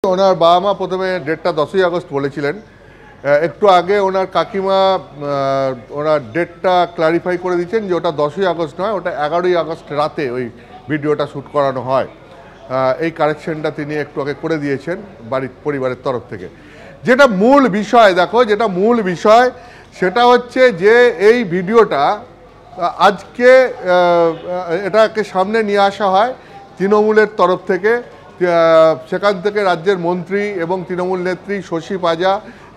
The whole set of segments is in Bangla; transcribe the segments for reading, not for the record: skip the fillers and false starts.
ওনার বাবা মা প্রথমে ডেটটা 10ই আগস্ট বলেছিলেন। একটু আগে ওনার কাকিমা ওনার ডেটটা ক্লারিফাই করে দিচ্ছেন যে ওটা 10ই আগস্ট নয়, ওটা 11ই আগস্ট রাতে ওই ভিডিওটা শ্যুট করানো হয়। এই কারেকশনটা তিনি একটু আগে করে দিয়েছেন পরিবারের তরফ থেকে। যেটা মূল বিষয় দেখো, যেটা মূল বিষয় সেটা হচ্ছে যে এই ভিডিওটা আজকে এটাকে সামনে নিয়ে আসা হয় তৃণমূলের তরফ থেকে। সেখান থেকে রাজ্যের মন্ত্রী এবং তৃণমূল নেত্রী শশী পাজা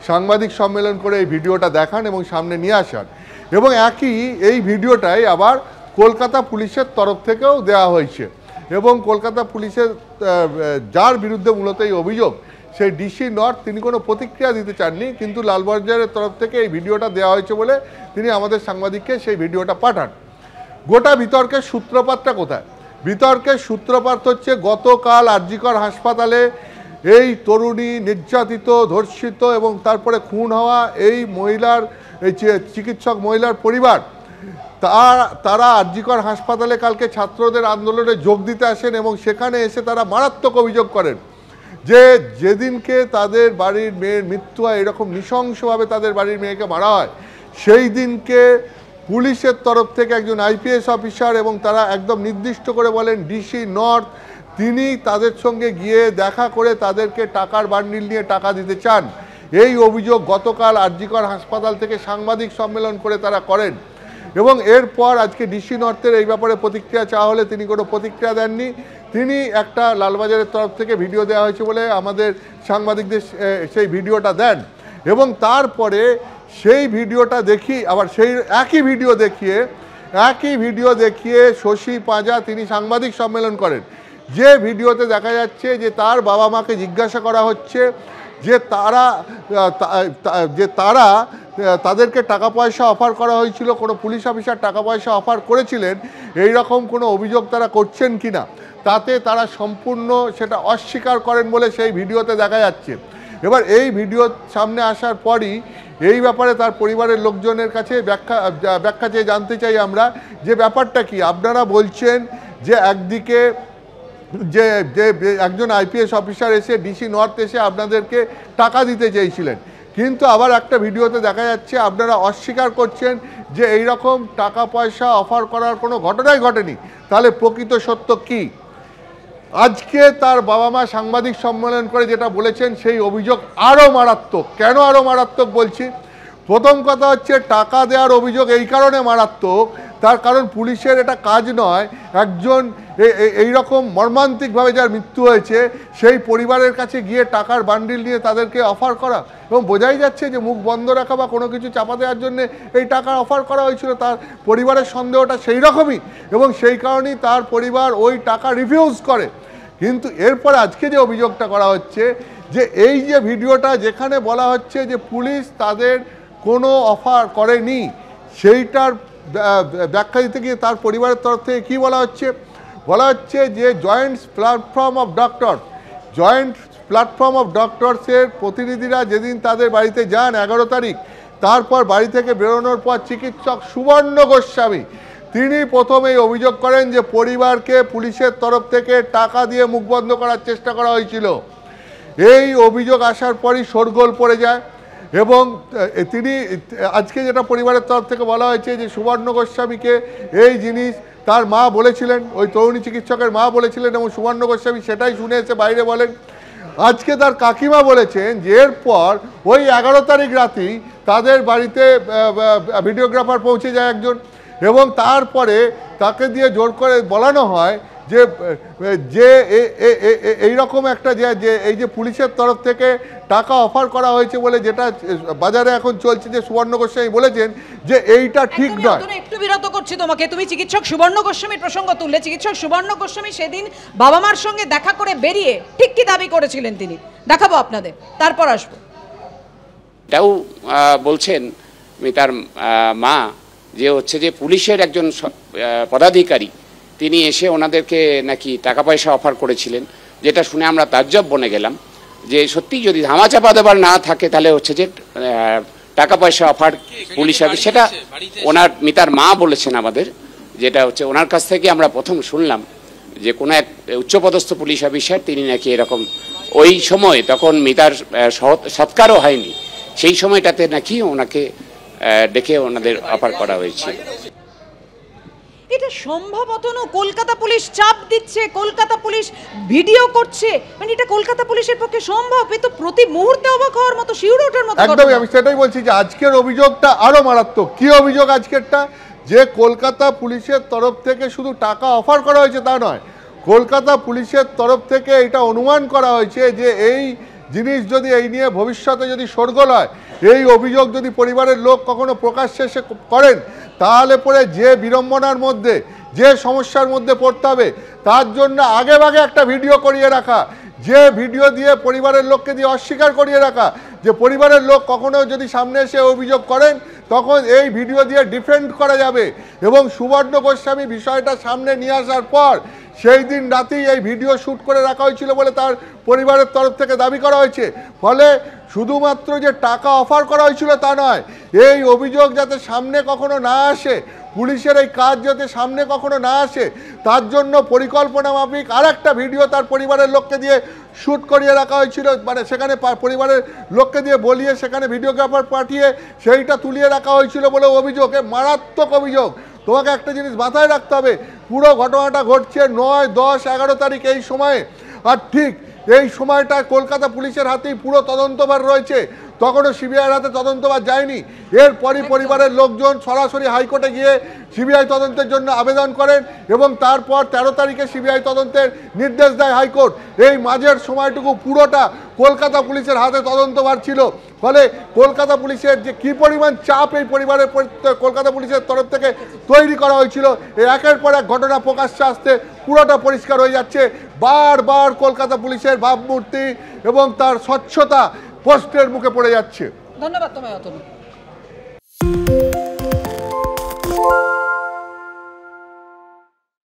সাংবাদিক সম্মেলন করে এই ভিডিওটা দেখান এবং সামনে নিয়ে আসান, এবং এই ভিডিওটাই আবার কলকাতা পুলিশের তরফ থেকেও দেওয়া হয়েছে। এবং কলকাতা পুলিশের যার বিরুদ্ধে মূলত এই অভিযোগ, সেই ডিসি নর্থ, তিনি কোনো প্রতিক্রিয়া দিতে চাননি, কিন্তু লালবাজারের তরফ থেকে এই ভিডিওটা দেওয়া হয়েছে বলে তিনি আমাদের সাংবাদিককে সেই ভিডিওটা পাঠান। গোটা বিতর্কের সূত্রপাতটা কোথায়? বিতর্কের সূত্রপাত হচ্ছে গতকাল আরজিকর হাসপাতালে এই তরুণী নির্যাতিত, ধর্ষিত এবং তারপরে খুন হওয়া এই চিকিৎসক মহিলার পরিবার, তারা আরজিকর হাসপাতালে কালকে ছাত্রদের আন্দোলনে যোগ দিতে আসেন এবং সেখানে এসে তারা মারাত্মক অভিযোগ করেন যে যেদিনকে তাদের বাড়ির মেয়ের মৃত্যু হয়, এরকম নৃশংসভাবে তাদের বাড়ির মেয়েকে মারা হয়, সেই দিনকে পুলিশের তরফ থেকে একজন আইপিএস অফিসার, এবং তারা একদম নির্দিষ্ট করে বলেন ডিসি নর্থ, তিনি তাদের সঙ্গে গিয়ে দেখা করে তাদেরকে টাকার বান্ডিল নিয়ে টাকা দিতে চান। এই অভিযোগ গতকাল আরজিকর হাসপাতাল থেকে সাংবাদিক সম্মেলন করে তারা করেন। এবং এরপর আজকে ডিসি নর্থের এই ব্যাপারে প্রতিক্রিয়া চাওয়া হলে তিনি কোনো প্রতিক্রিয়া দেননি। তিনি একটা লালবাজারের তরফ থেকে ভিডিও দেওয়া হয়েছে বলে আমাদের সাংবাদিকদের সেই ভিডিওটা দেন, এবং তারপরে সেই ভিডিওটা দেখি আবার সেই একই ভিডিও দেখিয়ে শশী পাজা তিনি সাংবাদিক সম্মেলন করেন। যে ভিডিওতে দেখা যাচ্ছে যে তার বাবা মাকে জিজ্ঞাসা করা হচ্ছে যে তাদেরকে টাকা পয়সা অফার করা হয়েছিল, কোনো পুলিশ অফিসার টাকা পয়সা অফার করেছিলেন, এই রকম কোনো অভিযোগ তারা করছেন কিনা, তাতে তারা সম্পূর্ণ সেটা অস্বীকার করেন বলে সেই ভিডিওতে দেখা যাচ্ছে। এবার এই ভিডিও সামনে আসার পরই এই ব্যাপারে তার পরিবারের লোকজনের কাছে ব্যাখ্যা চেয়ে জানতে চাই আমরা যে ব্যাপারটা কি। আপনারা বলছেন যে একদিকে যে একজন আইপিএস অফিসার এসে ডিসি নর্থ এসে আপনাদেরকে টাকা দিতে চেয়েছিলেন, কিন্তু আবার একটা ভিডিওতে দেখা যাচ্ছে আপনারা অস্বীকার করছেন যে এই রকম টাকা পয়সা অফার করার কোনো ঘটনাই ঘটেনি। তাহলে প্রকৃত সত্য কি? আজকে তার বাবা মা সাংবাদিক সম্মেলন করে যেটা বলেছেন সেই অভিযোগ আরও মারাত্মক। কেন আরও মারাত্মক বলছি? প্রথম কথা হচ্ছে টাকা দেওয়ার অভিযোগ এই কারণে মারাত্মক, তার কারণ পুলিশের এটা কাজ নয় একজন এইরকম মর্মান্তিকভাবে যার মৃত্যু হয়েছে সেই পরিবারের কাছে গিয়ে টাকার বান্ডিল নিয়ে তাদেরকে অফার করা, এবং বোঝাই যাচ্ছে যে মুখ বন্ধ রাখা বা কোনো কিছু চাপা দেওয়ার জন্য এই টাকার অফার করা হয়েছিল। তার পরিবারের সন্দেহটা সেই রকমই, এবং সেই কারণেই তার পরিবার ওই টাকা রিফিউজ করে। কিন্তু এরপরে আজকে যে অভিযোগটা করা হচ্ছে যে এই যে ভিডিওটা যেখানে বলা হচ্ছে যে পুলিশ তাদের কোনো অফার করেনি, সেইটার ব্যাখ্যা দিতে গিয়ে তার পরিবারের তরফ থেকে কী বলা হচ্ছে যে জয়েন্ট প্ল্যাটফর্ম অফ ডক্টরসের প্রতিনিধিরা যেদিন তাদের বাড়িতে যান 11 তারিখ, তারপর বাড়ি থেকে বেরোনোর পর চিকিৎসক সুবর্ণ গোস্বামী তিনি প্রথমেই অভিযোগ করেন যে পরিবারকে পুলিশের তরফ থেকে টাকা দিয়ে মুখ বন্ধ করার চেষ্টা করা হয়েছিল। এই অভিযোগ আসার পরই শোরগোল পড়ে যায়, এবং তিনি আজকে যেটা পরিবারের তরফ থেকে বলা হয়েছে যে সুবর্ণ গোস্বামীকে এই জিনিস তার মা বলেছিলেন, ওই তরুণী চিকিৎসকের মা বলেছিলেন, এবং সুবর্ণ গোস্বামী সেটাই শুনে এসে বাইরে বলেন। আজকে তার কাকিমা বলেছেন যে এরপর ওই 11 তারিখ রাতেই তাদের বাড়িতে ভিডিওগ্রাফার পৌঁছে যায় একজন, এবং তারপরে তাকে দিয়ে জোর করে বলানো হয় যে এইরকম একটা যে এই যে পুলিশের তরফ থেকে টাকা অফার করা হয়েছে বলে যেটা বাজারে এখন চলছে, যে সুবর্ণ গোস্বামী বলেছেন যে এইটা ঠিক নয়। একটু বিরত করছি তোমাকে, তুমি চিকিৎসক সুবর্ণ গোস্বামীর প্রসঙ্গ তুললে। চিকিৎসক সুবর্ণ গোস্বামী সেদিন বাবা মার সঙ্গে দেখা করে বেরিয়ে ঠিক কি দাবি করেছিলেন তিনি দেখাবো আপনাদের, তারপর আসবো। এটাও বলছেন তার মা যে হচ্ছে যে পুলিশের একজন পদাধিকারী তিনি এসে ওনাদেরকে নাকি টাকা পয়সা অফার করেছিলেন, যেটা শুনে আমরা তাজ্জব বনে গেলাম যে সত্যি যদি ধামাচাপা দেবার না থাকে তাহলে হচ্ছে যে টাকা পয়সা অফার পুলিশ হবে, সেটা ওনার মিতার মা বলেছেন আমাদের, যেটা হচ্ছে ওনার কাছ থেকে আমরা প্রথম শুনলাম। যে কোনো এক উচ্চপদস্থ পুলিশ অফিসার তিনি নাকি এরকম ওই সময় তখন মিতার সৎকারও হয়নি, সেই সময়টাতে নাকি ওনাকে ডেকে ওনাদের অফার করা হয়েছিল। এটা সম্ভবত কলকাতা পুলিশ চাপ দিচ্ছে, কলকাতা পুলিশ ভিডিও করছে, মানে এটা কলকাতা পুলিশের পক্ষে সম্ভব? এ তো প্রতি মুহূর্তে অবাক হওয়ার মতো, শিউরে ওঠার মতো। একদমই, আমি সেটাই বলছি যে আজকের অভিযোগটা আরো মারাত্মক। কি অভিযোগ আজকেরটা? যে কলকাতা পুলিশের তরফ থেকে শুধু টাকা অফার করা হয়েছে তা নয়, কলকাতা পুলিশের তরফ থেকে এটা অনুমান করা হয়েছে যে এই জিনিস যদি এই নিয়ে ভবিষ্যতে যদি শোরগোল হয়, এই অভিযোগ যদি পরিবারের লোক কখনো প্রকাশ্যে এসে করেন, তাহলে পরে যে বিড়ম্বনার মধ্যে, যে সমস্যার মধ্যে পড়তে হবে, তার জন্য আগে ভাগে একটা ভিডিও করিয়ে রাখা, যে ভিডিও দিয়ে পরিবারের লোককে দিয়ে অস্বীকার করিয়ে রাখা, যে পরিবারের লোক কখনো যদি সামনে এসে অভিযোগ করেন তখন এই ভিডিও দিয়ে ডিফেন্ড করা যাবে। এবং সুবর্ণ গোস্বামী বিষয়টা সামনে নিয়ে আসার পর সেই দিন রাতেই এই ভিডিও শ্যুট করে রাখা হয়েছিল বলে তার পরিবারের তরফ থেকে দাবি করা হয়েছে। ফলে শুধুমাত্র যে টাকা অফার করা হয়েছিল তা নয়, এই অভিযোগ যাতে সামনে কখনো না আসে, পুলিশের এই কাজ যাতে সামনে কখনো না আসে, তার জন্য পরিকল্পনা মাফিক আর একটা ভিডিও তার পরিবারের লোককে দিয়ে শ্যুট করিয়ে রাখা হয়েছিল। মানে সেখানে পরিবারের লোককে দিয়ে বলিয়ে সেখানে ভিডিওগ্রাফার পাঠিয়ে সেইটা তুলিয়ে রাখা হয়েছিল বলে অভিযোগ। মারাত্মক অভিযোগ। তোমাকে একটা জিনিস মাথায় রাখতে হবে, পুরো ঘটনাটা ঘটছে 9, 10, 11 তারিখ এই সময়ে। আর ঠিক এই সময়টা কলকাতা পুলিশের হাতেই পুরো তদন্তভার রয়েছে, তখনও সিবিআইয়ের হাতে তদন্তভার যায়নি। এরপরই পরিবারের লোকজন সরাসরি হাইকোর্টে গিয়ে সিবিআই তদন্তের জন্য আবেদন করেন এবং তারপর 13 তারিখে সিবিআই তদন্তের নির্দেশ দেয় হাইকোর্ট। এই মাঝের সময়টুকু পুরোটা কলকাতা পুলিশের হাতে তদন্তভার ছিল। ফলে কলকাতা পুলিশের যে কী পরিমাণ চাপ এই পরিবারের কলকাতা পুলিশের তরফ থেকে তৈরি করা হয়েছিল, এই একের পর এক ঘটনা প্রকাশ্যে আসতে পুরোটা পরিষ্কার হয়ে যাচ্ছে। বারবার কলকাতা পুলিশের ভাবমূর্তি এবং তার স্বচ্ছতা প্রশ্নের মুখে পড়ে যাচ্ছে। ধন্যবাদ তোমায় অতনু।